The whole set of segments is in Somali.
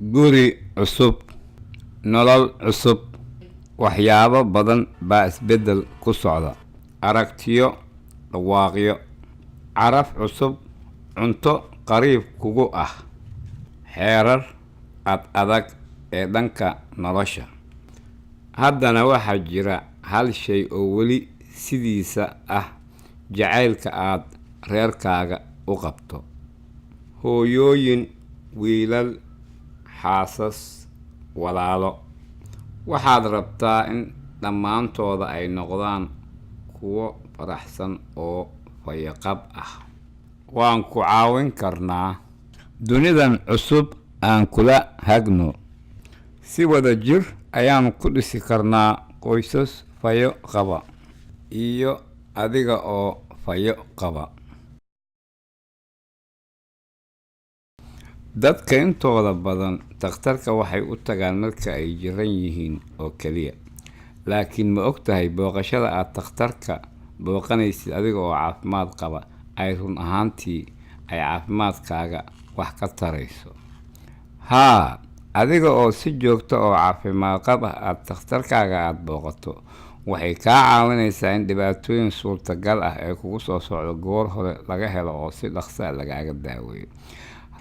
guri cusub, nolol cusub. waxyaabo badan baa isbeddel ku socda. aragtiyo, dhawaaqyo, caraf cusub, cunto qariib kugu ah, xeerar ad adag ee dhanka nolosha. haddana waxaa jira hal shay oo weli sidiisa ah: jacaylka aad reerkaaga u qabto. hooyooyin, wiilal, xaasas, walaalo, waxaad rabtaa in dhammaantooda ay noqdaan kuwo faraxsan oo fayaqab ah. waan ku caawin karnaa. dunidan cusub aan kula hagno. si wada jir ayaan ku dhisi karnaa qoysas fayo qaba iyo adiga oo fayo qaba. dadka intooda badan takhtarka waxay u tagaan marka ay jiran yihiin oo keliya. laakiin ma ogtahay booqashada aad takhtarka booqanaysid adiga oo caafimaad qaba ay run ahaantii ay caafimaadkaaga wax ka tarayso? haa, adiga oo si joogto oo caafimaad qab ah aad takhtarkaaga aad booqato waxay kaa caawinaysaa in dhibaatooyin suurtagal ah ee kugu soo socdo goor hore laga helo oo si dhaqsa lagaaga daaweeyo.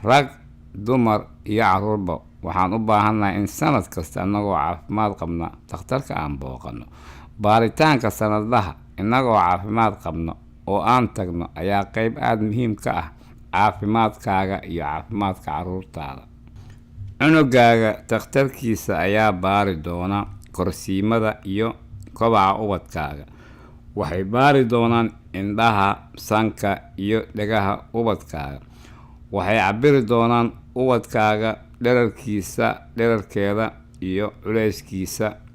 rag, dumar iyo caruurba waxaan u baahannahay in sanad kasta innagoo caafimaad qabna takhtarka aan booqanno. baaritaanka sanadlaha innagoo caafimaad qabno oo aan tagno ayaa qayb aada muhiim ka ah caafimaadkaaga iyo caafimaadka caruurtaada. cunugaaga takhtarkiisa ayaa baari doona korsiimada iyo kobaca ubadkaaga. waxay baari doonaan indhaha, sanka iyo dhegaha ubadkaaga. waxay cabiri doonaan ubadkaaga dherarkiisa, dherarkeeda iyo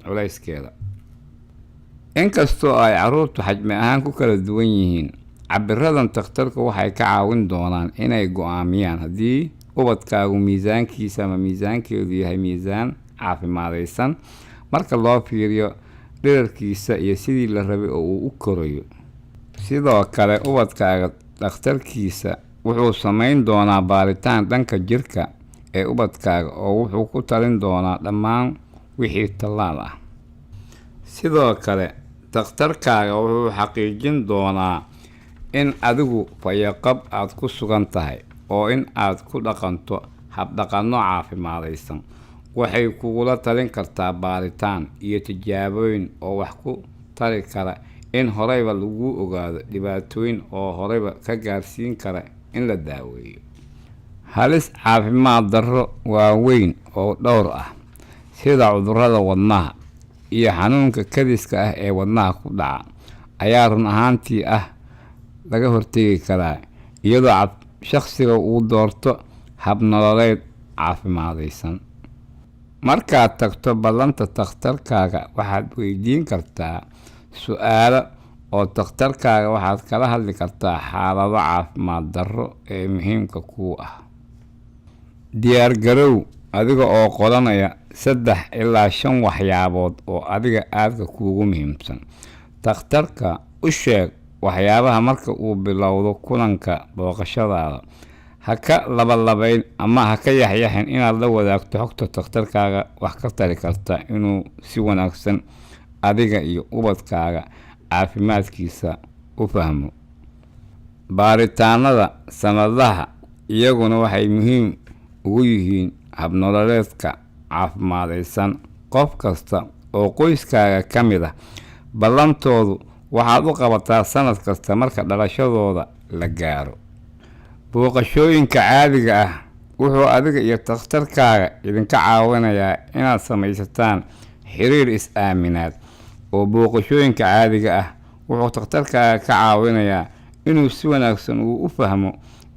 culeyskeeda. inkastoo ay caruurtu xajmi ahaan ku kala duwan yihiin, cabiradan takhtarku waxay ka caawin doonaan inay go-aamiyaan haddii ubadkaagu miisaankiisa ama miisaankeedu yahay miisaan caafimaadaysan marka loo fiiriyo dherarkiisa iyo sidii la rabay oo uu u korayo. sidoo kale ubadkaaga takhtarkiisa wuxuu samayn doonaa baaritaan dhanka jirka ee ubadkaaga oo wuxuu ku talin doonaa dhammaan wixii tallaal ah. sidoo kale takhtarkaaga wuxuu xaqiijin doonaa in adigu fayaqab aad ku sugan tahay oo in aad ku dhaqanto habdhaqanno caafimaadaysan. waxay kugula talin kartaa baaritaan iyo tijaabooyin oo wax ku tari kara in horeyba lagu ogaado dhibaatooyin oo horeyba ka gaarsiin kara in la daaweeyo. halis caafimaad darro waaweyn oo dhowr ah sida cudurrada wadnaha iyo xanuunka kadiska ah ee wadnaha ku dhaca ayaa run ahaantii laga hortegi karaa iyadoo shakhsiga uu doorto habnololeed caafimaadaysan. markaad tagto ballanta takhtarkaaga waxaad weydiin kartaa su-aalo oo takhtarkaaga waxaad kala hadli kartaa xaalado caafimaad darro ee muhiimka kuu ah. diyaargarow adiga oo qoranaya 3 ilaa 5 waxyaabood oo adiga aadka kuugu muhiimsan. takhtarka u sheeg waxyaabaha marka uu bilowdo kulanka booqashadaada. ha ka labalabayn ama ha ka yaxyaxin inaad la wadaagto xogta takhtarkaaga wax ka tari karta inuu si wanaagsan adiga iyo ubadkaaga caafimaadkiisa u fahmo. baaritaanada sanadlaha iyaguna waxay muhiim ugu yihiin habnololeedka caafimaadaysan. qof kasta oo qoyskaaga ka mid ah ballantoodu waxaad u qabataa sanad kasta marka dhalashadooda la gaaro. booqashooyinka caadiga ah wuxuu adiga iyo takhtarkaaga idinka caawinayaa inaad samaysataan xiriir is-aaminaad oo booqashooyinka caadiga ah wuxuu takhtarkaaga ka caawinayaa inuu si wanaagsan uu u fahmo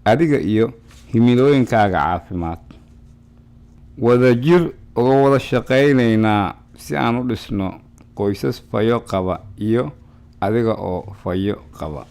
adiga iyo himilooyinkaaga caafimaad. wadajir uga wada shaqaynaynaa si aan u dhisno qoysas fayo qaba iyo adiga oo fayo qaba.